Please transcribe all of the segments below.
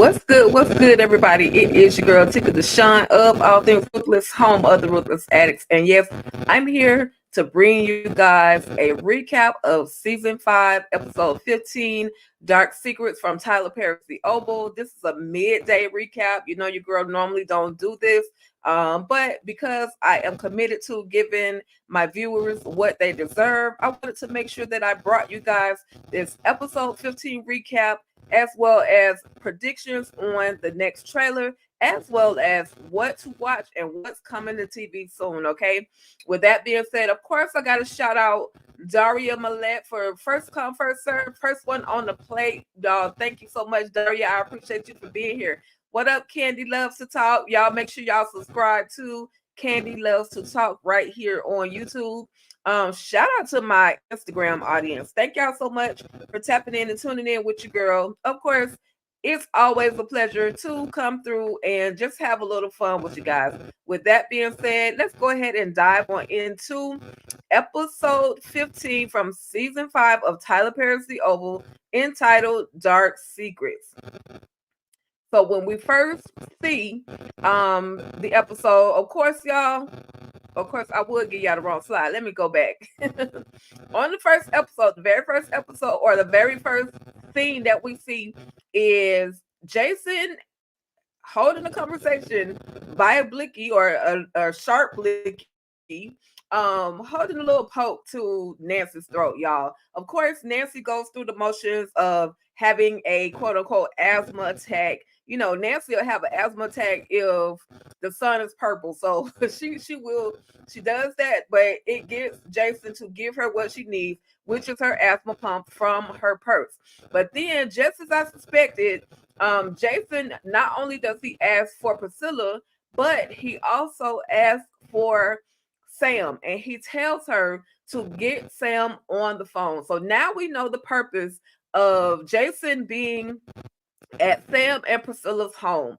What's good? What's good, everybody? It is your girl, Tika Deshawn of All Things Ruthless, home of the Ruthless Addicts. And yes, I'm here to bring you guys a recap of season 5, episode 15, Dark Secrets from Tyler Perry's The Oval. This is a midday recap. You know, your girl normally don't do this. But because I am committed to giving my viewers what they deserve, I wanted to make sure that I brought you guys this episode 15 recap, as well as predictions on the next trailer, as well as what to watch and what's coming to TV soon. Okay. With that being said, of course, I got to shout out Daria Millette for first come, first serve, first one on the plate. Y'all, thank you so much, Daria. I appreciate you for being here. What up, Candy Loves to Talk? Y'all make sure y'all subscribe to Candy Loves to Talk right here on YouTube. Shout out to my Instagram audience. Thank y'all so much for tapping in and tuning in with your girl. Of course, it's always a pleasure to come through and just have a little fun with you guys. With that being said, let's go ahead and dive on into episode 15 from season 5 of Tyler Perry's The Oval, entitled Dark Secrets. So when we first see the episode, of course, y'all, I would give y'all the wrong slide. Let me go back. On the first episode, the very first episode, or the very first scene that we see is Jason holding a conversation by a blicky, or a sharp blicky, holding a little poke to Nancy's throat, y'all. Of course, Nancy goes through the motions of having a quote unquote asthma attack. You know, Nancy will have an asthma attack if the sun is purple. So she does that, but it gets Jason to give her what she needs, which is her asthma pump from her purse. But then, just as I suspected, Jason not only does he ask for Priscilla, but he also asks for Sam, and he tells her to get Sam on the phone. So now we know the purpose of Jason being at Sam and Priscilla's home.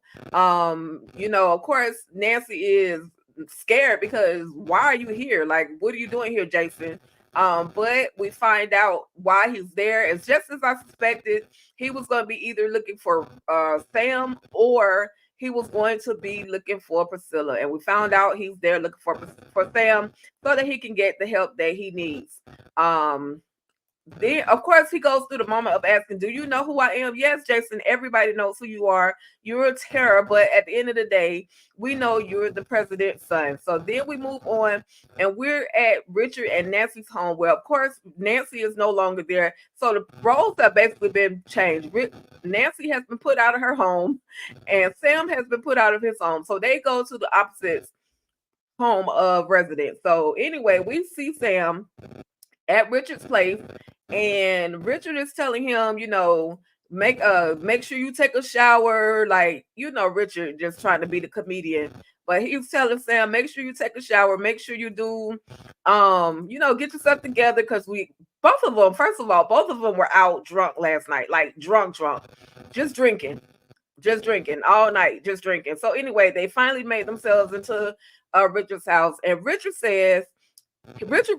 You know, of course, Nancy is scared because why are you here? Like, what are you doing here, Jason? But we find out why he's there. It's just as I suspected. He was going to be either looking for Sam, or he was going to be looking for Priscilla. And we found out he's there looking for Sam so that he can get the help that he needs. Then, of course, he goes through the moment of asking, do you know who I am? Yes, Jason, everybody knows who you are. You're a terror, but at the end of the day, we know you're the president's son. So then we move on, and we're at Richard and Nancy's home, where, of course, Nancy is no longer there. So the roles have basically been changed. Nancy has been put out of her home, and Sam has been put out of his home. So they go to the opposite home of residence. So anyway, we see Sam at Richard's place, and Richard is telling him, you know, make sure you take a shower. Like, you know, Richard just trying to be the comedian, but he's telling Sam, make sure you take a shower, make sure you do you know, get yourself together, because both of them were out drunk last night, like drunk, just drinking all night, just drinking. So anyway, they finally made themselves into Richard's house, and Richard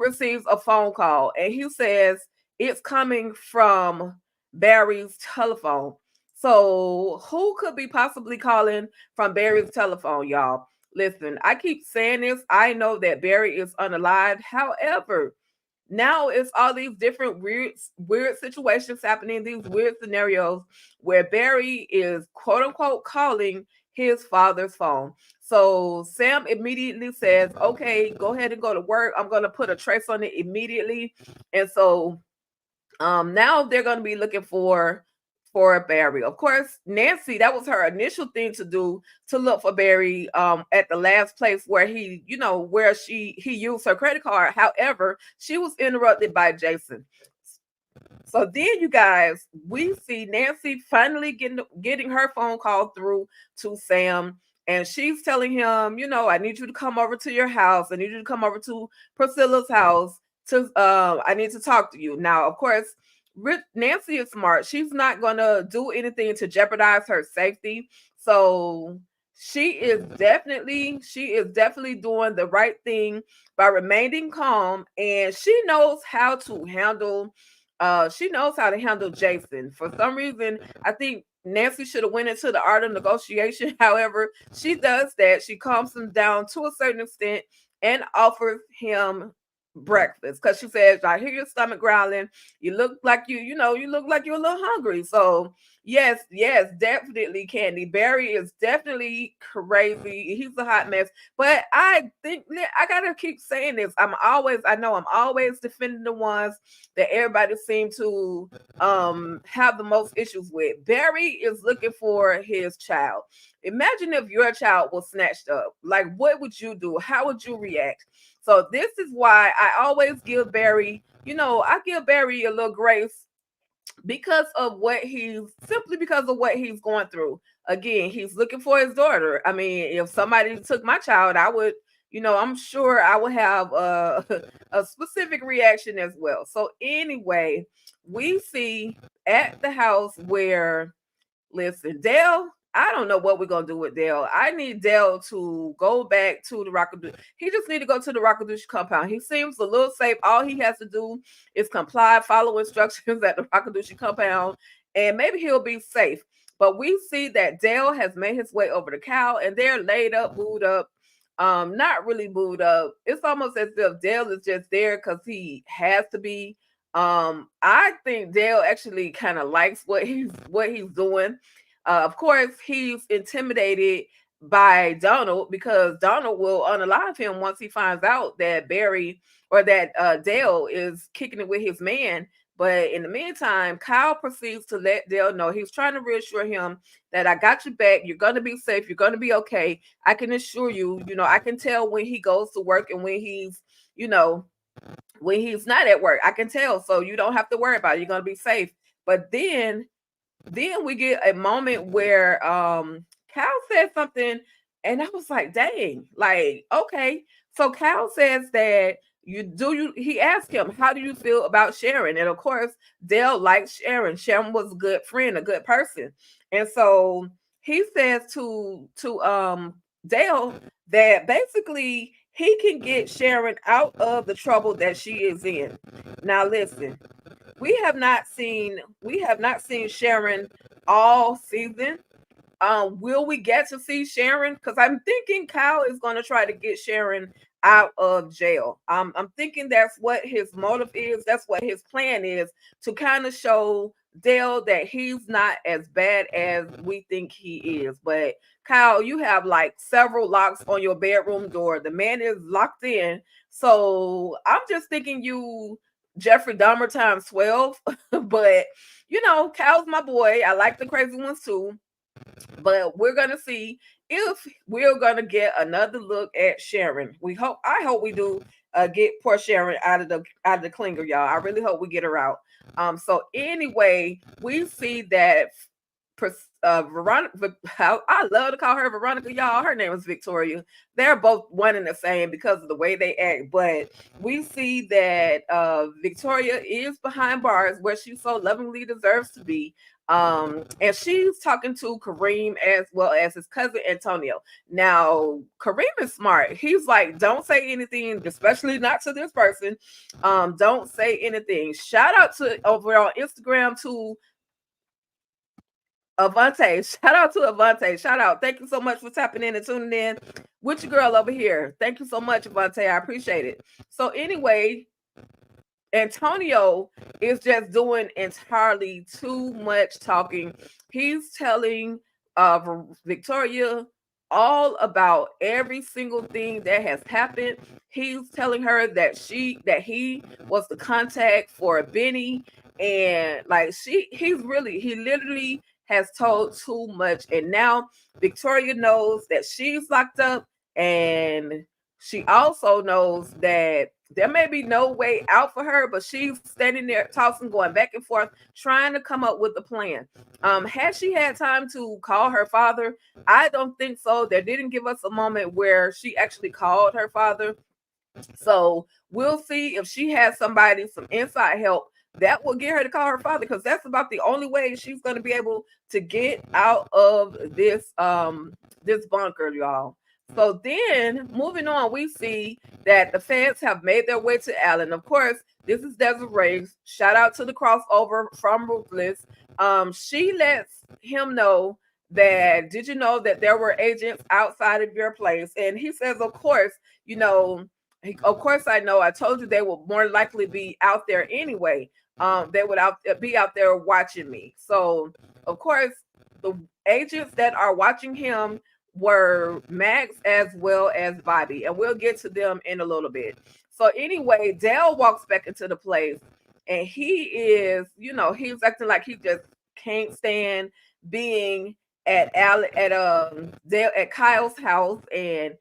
receives a phone call, and he says it's coming from Barry's telephone. So who could be possibly calling from Barry's telephone, y'all? Listen, I keep saying this. I know that Barry is unalive. However, now it's all these different weird situations happening, these weird scenarios where Barry is quote unquote calling his father's phone. So Sam immediately says, okay, go ahead and go to work. I'm going to put a trace on it immediately. And so now they're going to be looking for Barry. Of course, Nancy, that was her initial thing to do, to look for Barry at the last place where he used her credit card. However, she was interrupted by Jason. So then, you guys, we see Nancy finally getting her phone call through to Sam, and she's telling him, you know, I need you to come over to your house. I need you to come over to Priscilla's house I need to talk to you. Now, of course, Nancy is smart. She's not going to do anything to jeopardize her safety. So she is definitely doing the right thing by remaining calm, and she knows how to handle Jason. For some reason, I think Nancy should have went into the art of negotiation. However, she does that. She calms him down to a certain extent and offers him breakfast because she says, "I hear your stomach growling. You look like you look like you're a little hungry." So yes, yes, definitely, Candy. Barry is definitely crazy. He's a hot mess. But I think I gotta keep saying this. I know I'm always defending the ones that everybody seems to have the most issues with. Barry is looking for his child. Imagine if your child was snatched up. Like, what would you do? How would you react? So this is why I always give Barry, I give Barry a little grace because of what he's going through. Again, he's looking for his daughter. I mean, if somebody took my child, I would, I'm sure I would have a specific reaction as well. So anyway, we see at the house where, listen, Dale, I don't know what we're gonna do with Dale. I need Dale to go back to the Rockadoosh. He just need to go to the Rockadoosh compound. He seems a little safe. All he has to do is comply, follow instructions at the Rockadoosh compound, and maybe he'll be safe. But we see that Dale has made his way over the cow, and they're laid up, booed up. Not really booed up. It's almost as if Dale is just there because he has to be. I think Dale actually kind of likes what he's doing. Of course, he's intimidated by Donald because Donald will unalive him once he finds out that Barry or that Dale is kicking it with his man. But in the meantime, Kyle proceeds to let Dale know he's trying to reassure him that I got your back. You're going to be safe. You're going to be okay. I can assure you, I can tell when he goes to work and you know, when he's not at work. I can tell. So you don't have to worry about it. You're going to be safe. But then we get a moment where Cal said something, and I was like, dang, like, okay. So Cal says that he asked him, how do you feel about Sharon? And of course, Dale likes Sharon. Sharon was a good friend, a good person. And so he says to Dale that basically he can get Sharon out of the trouble that she is in. Now listen, we have not seen Sharon all season. Will we get to see Sharon? Because I'm thinking Kyle is going to try to get Sharon out of jail. I'm thinking that's what his motive is. That's what his plan is, to kind of show Dale that he's not as bad as we think he is. But Kyle, you have like several locks on your bedroom door. The man is locked in. So I'm just thinking you Jeffrey Dahmer times 12. But Kyle's my boy. I like the crazy ones too. But we're gonna see if we're gonna get another look at Sharon. I hope we do get poor Sharon out of the clinger, y'all. I really hope we get her out. So anyway, we see that Veronica, I love to call her Veronica, y'all. Her name is Victoria. They're both one and the same because of the way they act. But we see that Victoria is behind bars where she so lovingly deserves to be. And she's talking to Kareem as well as his cousin Antonio. Now, Kareem is smart. He's like, don't say anything, especially not to this person. Don't say anything. Shout out to over on Instagram to Avante. Shout out to Avante. Shout out. Thank you so much for tapping in and tuning in with your girl over here. Thank you so much, Avante. I appreciate it. So anyway, Antonio is just doing entirely too much talking. He's telling Victoria all about every single thing that has happened. He's telling her that he was the contact for Benny, and like he literally has told too much. And now Victoria knows that she's locked up, and she also knows that there may be no way out for her, but she's standing there tossing, going back and forth, trying to come up with a plan. Had she had time to call her father? I don't think so. They didn't give us a moment where she actually called her father. So we'll see if she has somebody, some inside help that will get her to call her father, because that's about the only way she's going to be able to get out of this bunker, y'all. So then, moving on, we see that the fans have made their way to Allen. Of course, this is Desiree. Shout out to the crossover from Ruthless. She lets him know that, did you know that there were agents outside of your place? And he says, of course, you know, of course I know. I told you they will more likely be out there anyway. They would be out there watching me. So, of course, the agents that are watching him were Max as well as Bobby, and we'll get to them in a little bit. So anyway, Dale walks back into the place, and he is, he's acting like he just can't stand being at Kyle's house, and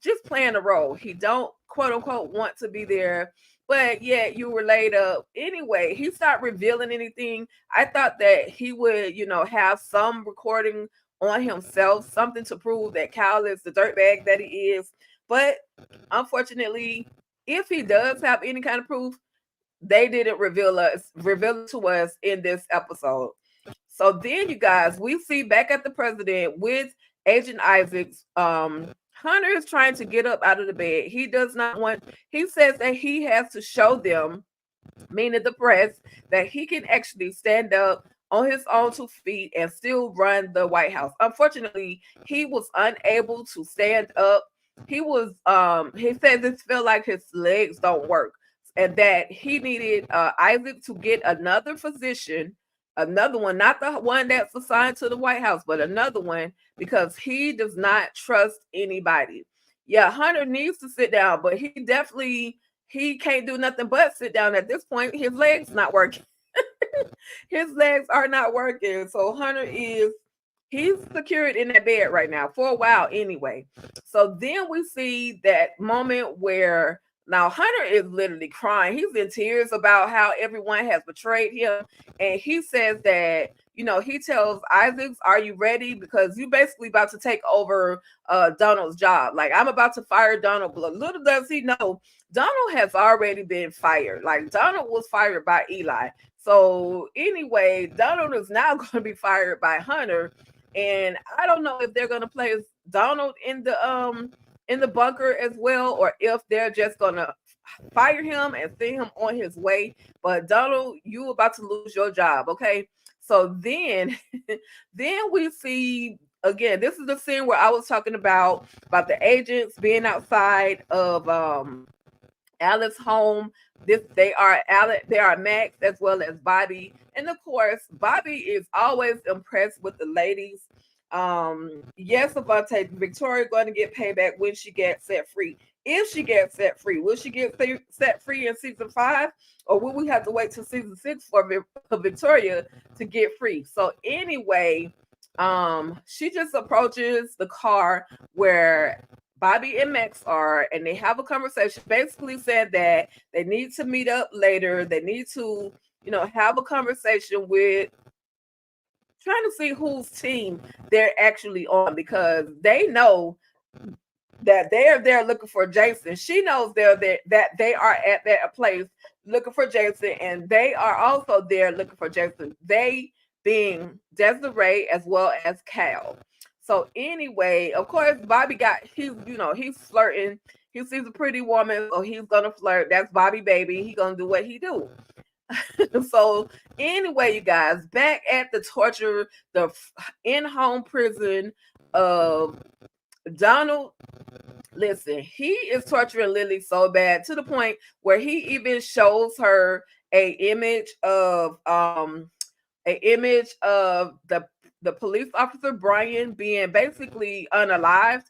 just playing a role. He don't quote unquote want to be there, but yet you were laid up anyway. He's not revealing anything. I thought that he would, have some recording on himself, something to prove that Kyle is the dirtbag that he is. But unfortunately, if he does have any kind of proof, they didn't reveal it to us in this episode. So then, you guys, we see back at the president with Agent Isaacs. Hunter is trying to get up out of the bed. He does not want. He says that he has to show them, meaning the press, that he can actually stand up on his own 2 feet and still run the White House. Unfortunately, he was unable to stand up. He said this felt like his legs don't work, and that he needed Isaac to get another physician, another one, not the one that's assigned to the White House, but another one, because he does not trust anybody. Yeah, Hunter needs to sit down, but he can't do nothing but sit down at this point. His legs not working. His legs are not working. So he's secured in that bed right now for a while anyway. So then we see that moment where now Hunter is literally crying. He's in tears about how everyone has betrayed him. And he says that, he tells Isaacs, are you ready? Because you basically about to take over Donald's job. Like, I'm about to fire Donald. But little does he know, Donald has already been fired. Like, Donald was fired by Eli. So anyway, Donald is now going to be fired by Hunter. And I don't know if they're going to place Donald in the bunker as well, or if they're just going to fire him and send him on his way. But Donald, you about to lose your job, okay? So then then we see again, this is the scene where I was talking about the agents being outside of Alice's home. They are Max as well as Bobby. And of course, Bobby is always impressed with the ladies. Yes, Avante, Victoria going to get payback when she gets set free. If she gets set free, will she get set free in season 5, or will we have to wait till season 6 for Victoria to get free? So anyway, she just approaches the car where Bobby and Max are, and they have a conversation, basically said that they need to meet up later. They need to, have a conversation with, trying to see whose team they're actually on, because they know that they are there looking for Jason. She knows they're there, that they are at that place looking for Jason, and they are also there looking for Jason. They being Desiree as well as Cal. So anyway, of course, Bobby he's flirting. He sees a pretty woman, so he's gonna flirt. That's Bobby, baby. He gonna do what he do. So anyway, you guys, back at the in-home prison of Donald. Listen, he is torturing Lily so bad, to the point where he even shows her a image of the police officer Brian being basically unalived.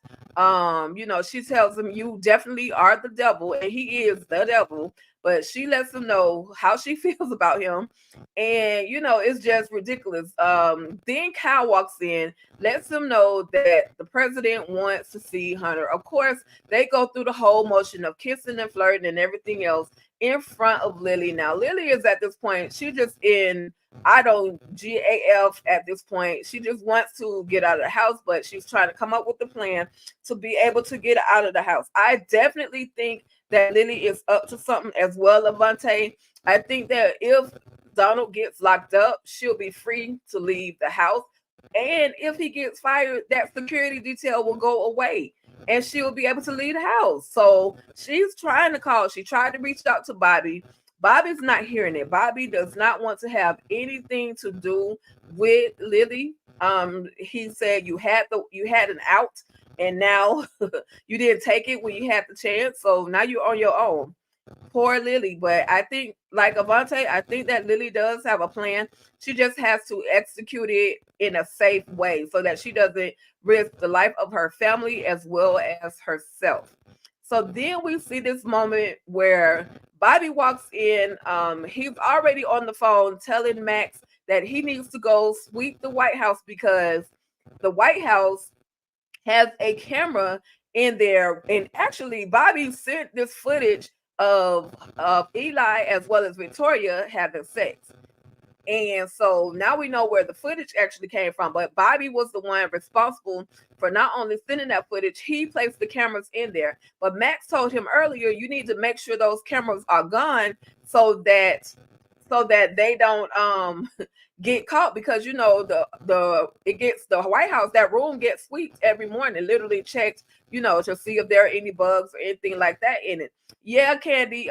She tells him, you definitely are the devil, and he is the devil, but she lets him know how she feels about him. And it's just ridiculous. Then Kyle walks in, lets him know that the president wants to see Hunter. Of course, they go through the whole motion of kissing and flirting and everything else in front of Lily. Now Lily is at this point, she just in GAF at this point. She just wants to get out of the house, but she's trying to come up with a plan to be able to get out of the house. I definitely think that Lily is up to something as well, Avante. I think that if Donald gets locked up, she'll be free to leave the house. And if he gets fired, that security detail will go away. and she'll be able to leave the house. So she's trying to call. She tried to reach out to Bobby. Bobby's not hearing it. Bobby does not want to have anything to do with Lily. He said you had an out, and now you didn't take it when you had the chance. So now you're on your own. Poor Lily. But I think, like Avante, I think that Lily does have a plan. She just has to execute it in a safe way so that she doesn't risk the life of her family as well as herself. So then we see this moment where Bobby walks in. He's already on the phone telling Max that he needs to go sweep the White House because the White House has a camera in there. And actually, Bobby sent this footage of Eli as well as Victoria having sex. And so now we know where the footage actually came from. But Bobby was the one responsible for not only sending that footage, he placed the cameras in there. But Max told him earlier, you need to make sure those cameras are gone so that they don't get caught, because you know the White House, that room gets swept every morning, literally checked, to see if there are any bugs or anything like that in it. Yeah, Candy,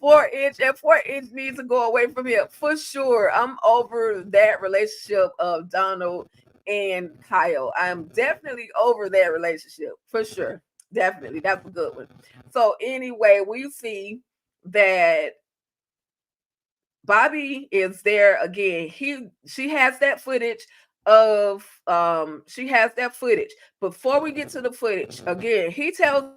4-inch and 4-inch needs to go away from here for sure. I'm over that relationship of Donald and Kyle. I'm definitely over that relationship for sure. Definitely, that's a good one. So anyway, we see that Bobby is there again. She has that footage of she has that footage. Before we get to the footage, again, he tells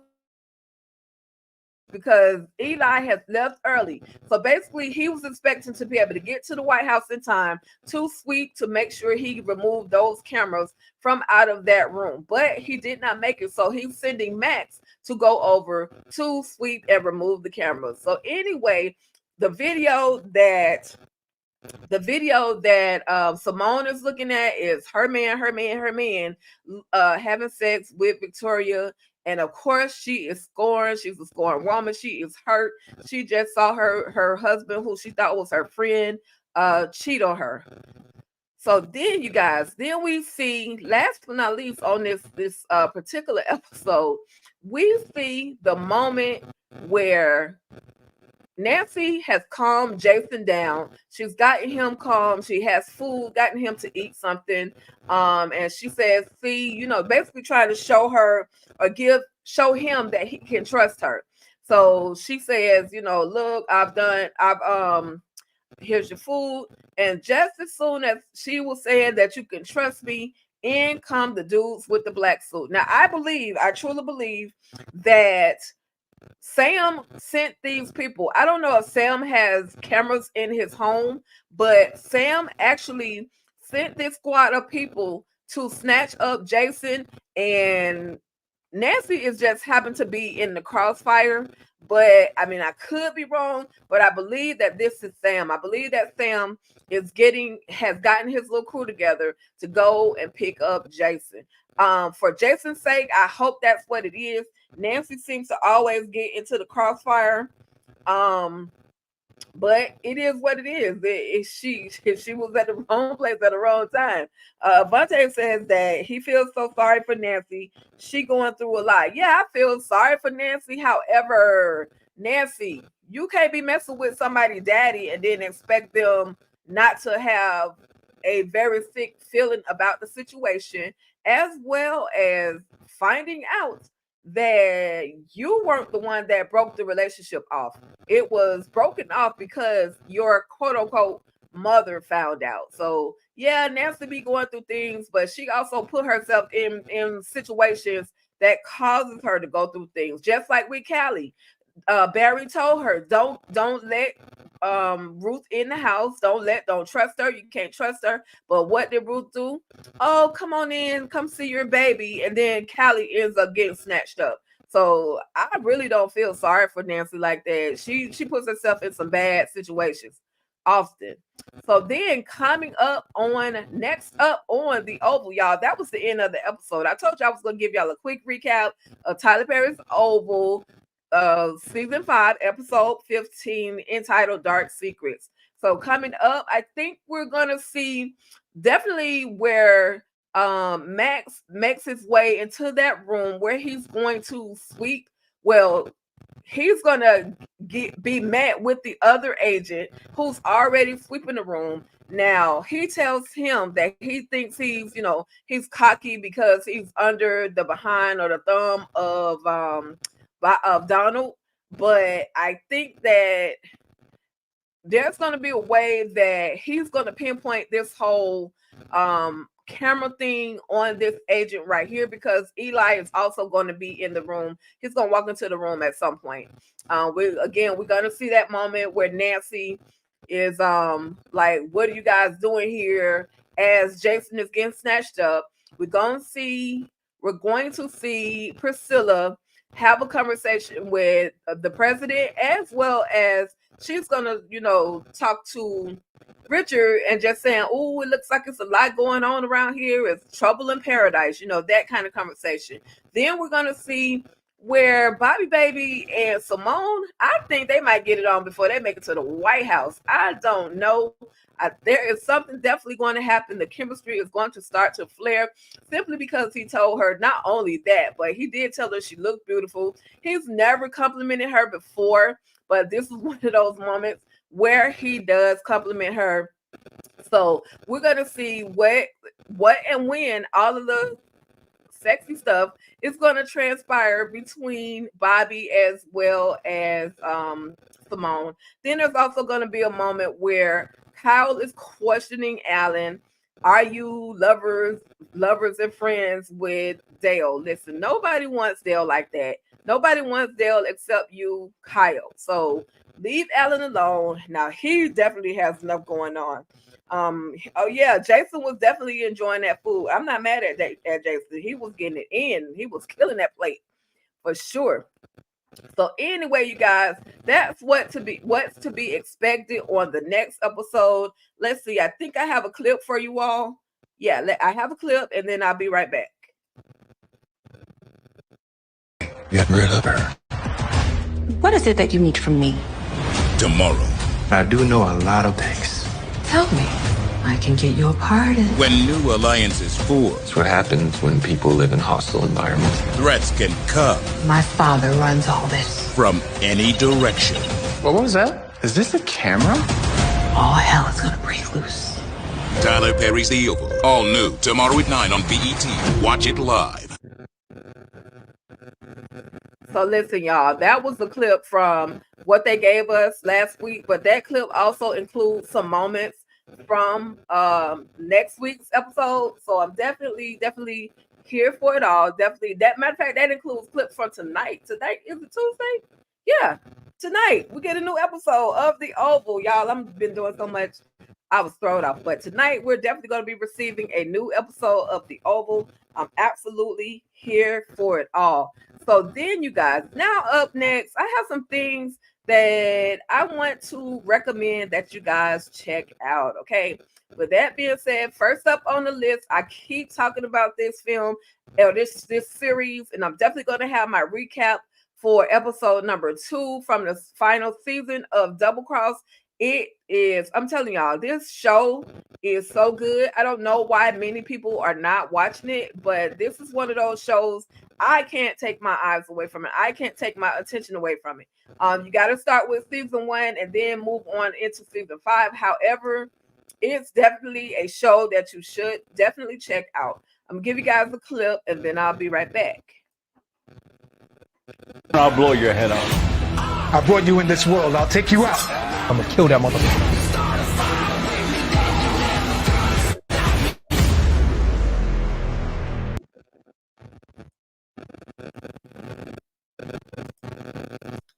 because Eli has left early. So basically, he was expecting to be able to get to the White House in time to sweep to make sure he removed those cameras from out of that room. But he did not make it. So he's sending Max to go over to sweep and remove the cameras. So anyway, the video that Simone is looking at is her man having sex with Victoria. And of course, she is scorned. She's a scorned woman. She is hurt. She just saw her husband, who she thought was her friend, cheat on her. So then, you guys, then we see, last but not least, on this particular episode, we see the moment where Nancy has calmed Jason down. She's gotten him calm. She has food, gotten him to eat something. And she says, see, basically trying to show her or show him that he can trust her. So she says, look, here's your food. And just as soon as she was saying that you can trust me, in come the dudes with the black suit. Now, I truly believe that Sam sent these people. I don't know if Sam has cameras in his home, but Sam actually sent this squad of people to snatch up Jason, and Nancy is just happened to be in the crossfire. But I mean, I could be wrong, but I believe that this is Sam. I believe that Sam has gotten his little crew together to go and pick up Jason. For Jason's sake, I hope that's what it is. Nancy seems to always get into the crossfire. But it is what it is. She was at the wrong place at the wrong time. Vontae says that he feels so sorry for Nancy. She going through a lot. Yeah, I feel sorry for Nancy. However, Nancy, you can't be messing with somebody's daddy and then expect them not to have a very sick feeling about the situation, as well as finding out that you weren't the one that broke the relationship off. It was broken off because your quote unquote mother found out. So yeah, Nancy be going through things, but she also put herself in situations that causes her to go through things. Just like with Callie. Barry told her, don't let Ruth in the house. Don't trust her. You can't trust her. But what did Ruth do? Oh, come on in, come see your baby. And then Callie ends up getting snatched up. So I really don't feel sorry for Nancy like that. She puts herself in some bad situations often. So then next up on the Oval, y'all, that was the end of the episode. I told you I was going to give y'all a quick recap of Tyler Perry's Oval, season 5, episode 15, entitled Dark Secrets. So coming up, I think we're going to see definitely where Max makes his way into that room where he's going to sweep. Well, he's gonna be met with the other agent who's already sweeping the room. Now he tells him that he thinks he's cocky because he's under the behind or the thumb of Donald. But I think that there's going to be a way that he's going to pinpoint this whole camera thing on this agent right here, because Eli is also going to be in the room. He's going to walk into the room at some point. We're going to see that moment where Nancy is like, what are you guys doing here, as Jason is getting snatched up. We're going to see Priscilla have a conversation with the president, as well as she's gonna, talk to Richard and just saying, "Oh, it looks like it's a lot going on around here. It's trouble in paradise," that kind of conversation. Then we're gonna see where Bobby Baby and Simone, I think they might get it on before they make it to the White House. I don't know. There is something definitely going to happen. The chemistry is going to start to flare, simply because he told her not only that, but he did tell her she looked beautiful. He's never complimented her before, but this is one of those moments where he does compliment her. So we're going to see what and when all of the sexy stuff is going to transpire between Bobby as well as Simone. Then there's also going to be a moment where Kyle is questioning Alan. Are you lovers and friends with Dale? Listen, nobody wants Dale like that. Nobody wants Dale except you, Kyle. So leave Alan alone. Now he definitely has enough going on. Oh yeah, Jason was definitely enjoying that food. I'm not mad at Jason. He was getting it in. He was killing that plate for sure. So anyway, you guys, that's what's to be expected on the next episode. Let's see. I think I have a clip for you all. Yeah, I have a clip, and then I'll be right back. Get rid of her. What is it that you need from me? Tomorrow. I do know a lot of things. Tell me. I can get you a pardon. When new alliances form. That's what happens when people live in hostile environments. Threats can come. My father runs all this. From any direction. What was that? Is this a camera? All hell is gonna break loose. Tyler Perry's The Oval. All new tomorrow at 9 on BET. Watch it live. So listen, y'all, that was the clip from what they gave us last week, but that clip also includes some moments from next week's episode. So I'm definitely here for it all. Definitely. That matter of fact, that includes clips from tonight. Tonight is it Tuesday? Yeah, tonight we get a new episode of The Oval, y'all. I've been doing so much, I was thrown off. But tonight we're definitely going to be receiving a new episode of The Oval. I'm absolutely here for it all. So then, you guys, now up next, I have some things that I want to recommend that you guys check out. Okay. With that being said, first up on the list, I keep talking about this film or this series, and I'm definitely going to have my recap for episode number 2 from the final season of Double Cross. It is, I'm telling y'all, this show is so good. I don't know why many people are not watching it, but this is one of those shows I can't take my eyes away from it. I can't take my attention away from it. You got to start with season 1 and then move on into season 5. However, it's definitely a show that you should definitely check out. I'm gonna give you guys a clip and then I'll be right back. I'll blow your head off. I brought you in this world. I'll take you out. I'm gonna kill that motherfucker.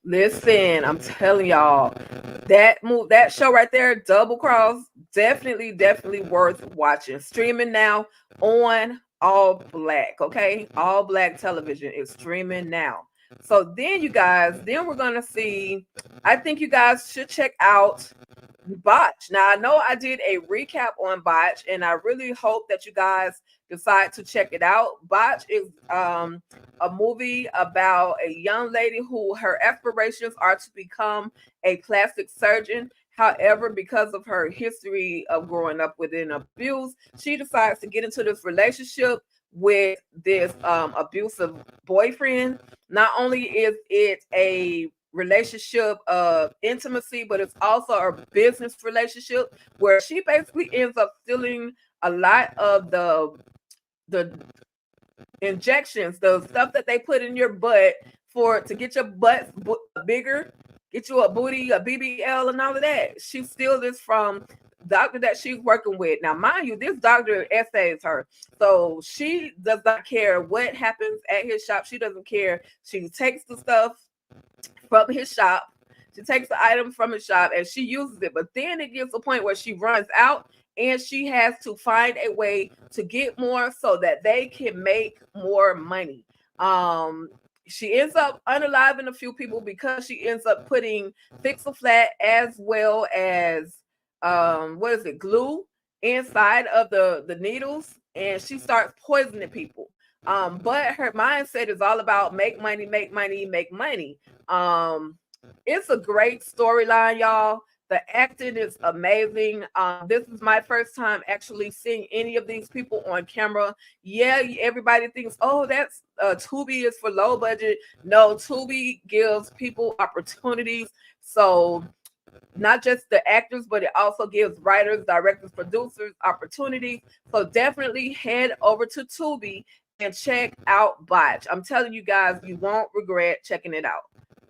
Listen, I'm telling y'all, that show right there, Double Cross, definitely worth watching. Streaming now on All Black, okay? All Black television is streaming now. So then, you guys, we're gonna see, I think you guys should check out Botch. Now, I know I did a recap on Botch, and I really hope that you guys decide to check it out. Botch is a movie about a young lady who her aspirations are to become a plastic surgeon. However, because of her history of growing up within abuse, she decides to get into this relationship with this abusive boyfriend. Not only is it a relationship of intimacy, but it's also a business relationship where she basically ends up stealing a lot of the injections, the stuff that they put in your butt to get your butt bigger, get you a booty, a BBL, and all of that. She steals this from doctor that she's working with. Now, mind you, this doctor essays her, so she does not care what happens at his shop. She doesn't care. She takes the stuff from his shop. She takes the items from his shop and she uses it. But then it gets to a point where she runs out and she has to find a way to get more so that they can make more money. She ends up unaliving a few people because she ends up putting Fix-A-Flat as well as glue inside of the needles, and she starts poisoning people. But her mindset is all about make money, make money, make money. It's a great storyline, y'all. The acting is amazing. This is my first time actually seeing any of these people on camera. Yeah, everybody thinks, oh, that's Tubi is for low budget. No, Tubi gives people opportunities. So not just the actors, but it also gives writers, directors, producers opportunities. So definitely head over to Tubi and check out Botch. I'm telling you guys, you won't regret checking it out.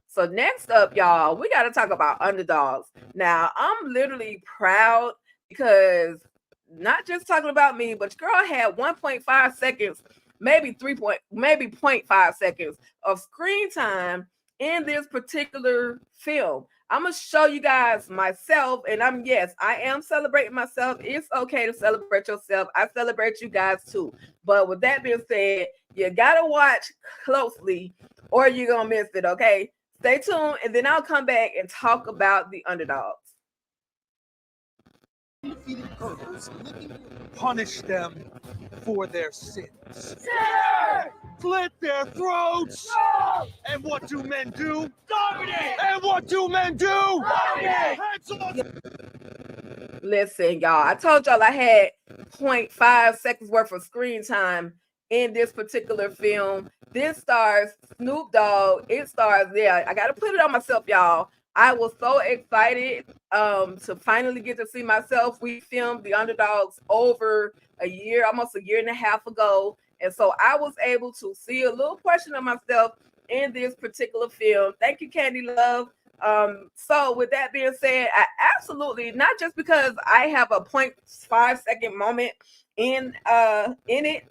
So next up, y'all, we got to talk about Underdogs. Now, I'm literally proud because not just talking about me, but your girl had 1.5 seconds, maybe 0.5 seconds of screen time in this particular film. I'm going to show you guys myself, and I am celebrating myself. It's okay to celebrate yourself. I celebrate you guys too. But with that being said, you got to watch closely or you're going to miss it, okay? Stay tuned, and then I'll come back and talk about the Underdogs. Punish them for their sins. Slit their throats. And what do men do? Dominate. And what do men do? Dominate. Hands on. Listen, y'all, I told y'all I had 0.5 seconds worth of screen time in this particular film. This stars Snoop Dogg. It stars, I got to put it on myself, y'all. I was so excited to finally get to see myself. We filmed the Underdogs over almost a year and a half ago. And so I was able to see a little portion of myself in this particular film. Thank you, Candy Love. So with that being said, I absolutely, not just because I have a 0.5 second moment in it.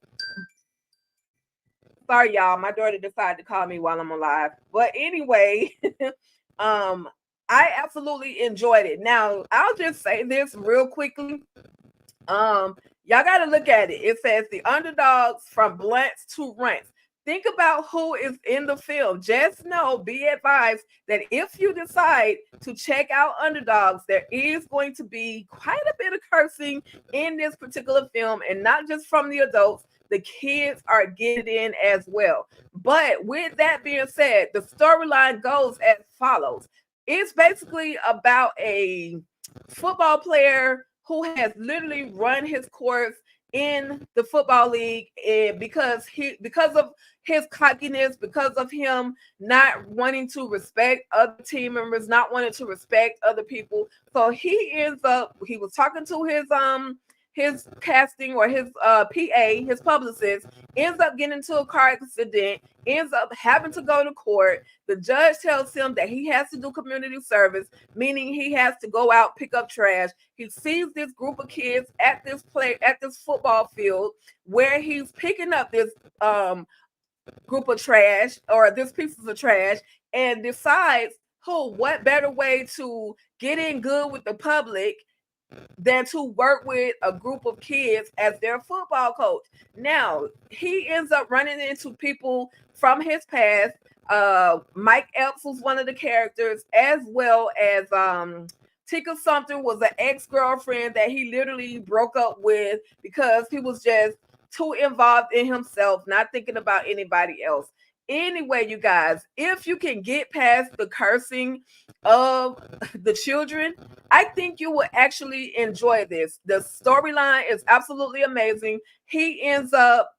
Sorry, y'all. My daughter decided to call me while I'm alive. But anyway, I absolutely enjoyed it. Now, I'll just say this real quickly. Y'all got to look at it. It says the Underdogs from blunts to rents. Think about who is in the film. Just know, be advised that if you decide to check out Underdogs, there is going to be quite a bit of cursing in this particular film, and not just from the adults. The kids are getting in as well. But with that being said, the storyline goes as follows. It's basically about a football player who has literally run his course in the football league, and because of his cockiness, because of him not wanting to respect other team members, not wanting to respect other people. So he was talking to his casting or his PA, his publicist, ends up getting into a car accident, ends up having to go to court. The judge tells him that he has to do community service, meaning he has to go out, pick up trash. He sees this group of kids at this football field where he's picking up this group of trash, or this pieces of trash, and decides, what better way to get in good with the public than to work with a group of kids as their football coach. Now, he ends up running into people from his past. Mike Epps was one of the characters, as well as Tika Sumter was an ex-girlfriend that he literally broke up with because he was just too involved in himself, not thinking about anybody else. anyway, you guys, if you can get past the cursing of the children, I think you will actually enjoy this. The storyline is absolutely amazing. He ends up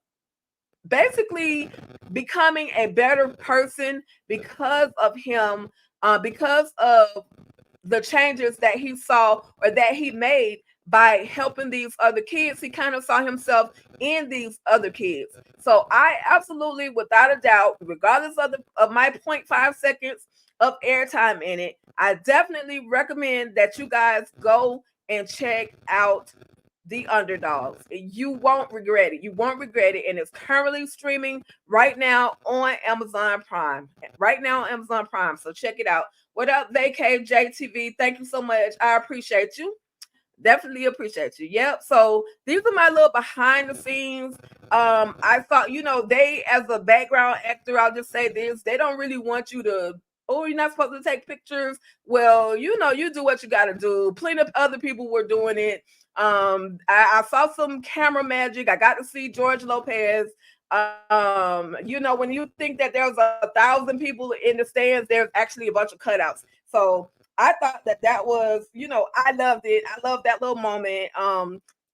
basically becoming a better person because of him, because of the changes that he saw or that he made by helping these other kids. He kind of saw himself in these other kids. So I absolutely, without a doubt, regardless of my 0.5 seconds of airtime in it, I definitely recommend that you guys go and check out the Underdogs. You won't regret it. You won't regret it. And it's currently streaming right now on Amazon Prime. Right now on Amazon Prime. So check it out. What up, Vacave JTV? Thank you so much. I appreciate you. Definitely appreciate you. Yep. So these are my little behind the scenes. I thought, they, as a background actor, I'll just say this, they don't really want you to, oh, you're not supposed to take pictures. Well, you do what you got to do. Plenty of other people were doing it. I saw some camera magic. I got to see George Lopez. When you think that there's 1,000 people in the stands, there's actually a bunch of cutouts. So I thought that was, I loved it. I love that little moment.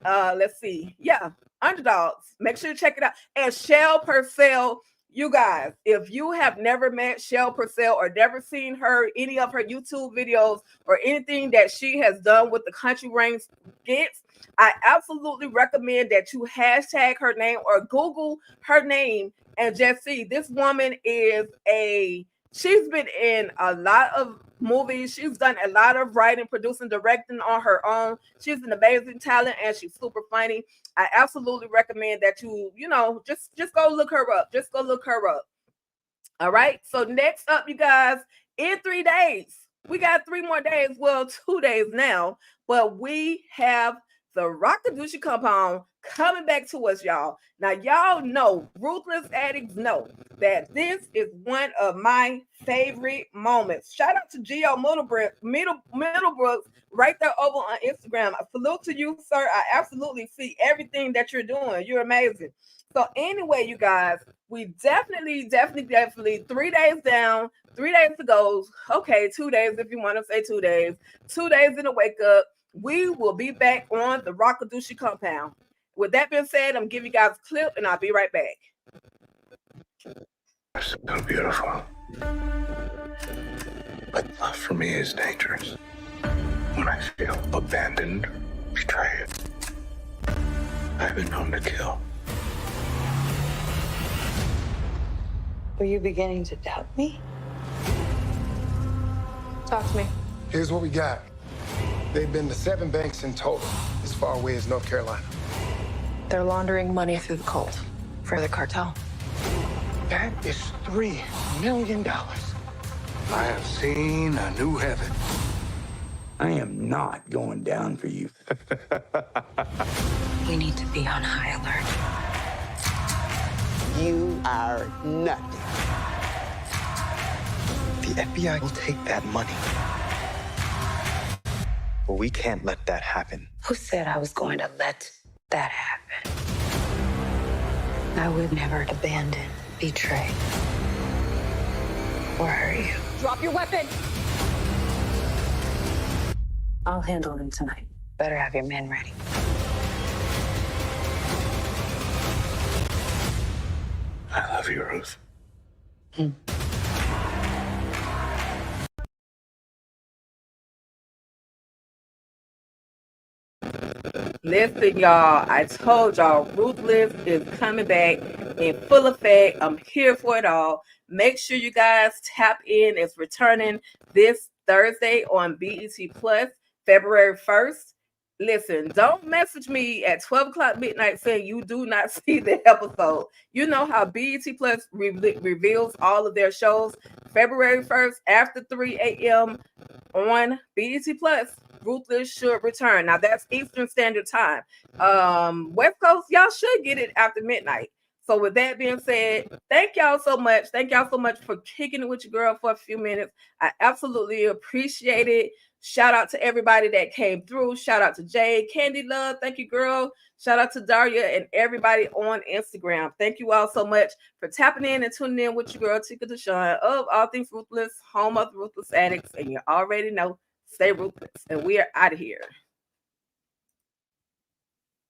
Let's see. Yeah, Underdogs. Make sure to check it out. And Shell Purcell, you guys, if you have never met Shell Purcell or never seen any of her YouTube videos or anything that she has done with the Country Rain skits, I absolutely recommend that you hashtag her name or Google her name and just see. This woman she's been in a lot of movies. She's done a lot of writing, producing, directing on her own. She's an amazing talent and she's super funny. I absolutely recommend that you, just go look her up. Just go look her up. All right. So next up, you guys, in 3 days, we got 3 more days. Well, 2 days now, but we have the Rockadoochie compound coming back to us, y'all. Now, y'all know, Ruthless addicts know that this is one of my favorite moments. Shout out to Gio Middlebrooks right there over on Instagram. I salute to you, sir. I absolutely see everything that you're doing. You're amazing. So anyway, you guys, we definitely 3 days down, 3 days to go. Okay, 2 days if you want to say 2 days. 2 days in the wake up. We will be back on the Rockadoochie compound. With that being said, I'm giving you guys a clip and I'll be right back. So beautiful. But love for me is dangerous. When I feel abandoned, betrayed, I've been known to kill. Were you beginning to doubt me? Talk to me. Here's what we got. They've been to 7 banks in total, as far away as North Carolina. They're laundering money through the cult for the cartel. That is $3 million. I have seen a new heaven. I am not going down for you. We need to be on high alert. You are nothing. The FBI will take that money. But we can't let that happen. Who said I was going to let that happen? I would never abandon, betray, or hurt you. Drop your weapon! I'll handle them tonight. Better have your men ready. I love you, Ruth. Listen, y'all, I told y'all Ruthless is coming back in full effect. I'm here for it all. Make sure you guys tap in. It's returning this Thursday on BET Plus, February 1st. Listen, don't message me at 12 o'clock midnight saying you do not see the episode. You know how BET Plus reveals all of their shows. February 1st after 3 a.m. on BET Plus. Ruthless should return. Now that's Eastern Standard Time. West Coast, y'all should get it after midnight. So with that being said, thank y'all so much. Thank y'all so much for kicking it with your girl for a few minutes. I absolutely appreciate it. Shout out to everybody that came through. Shout out to Jay, Candy Love. Thank you, girl. Shout out to Daria and everybody on Instagram. Thank you all so much for tapping in and tuning in with your girl, Tika Deshawn of All Things Ruthless, home of the Ruthless Addicts. And you already know, stay ruthless. And we are out of here.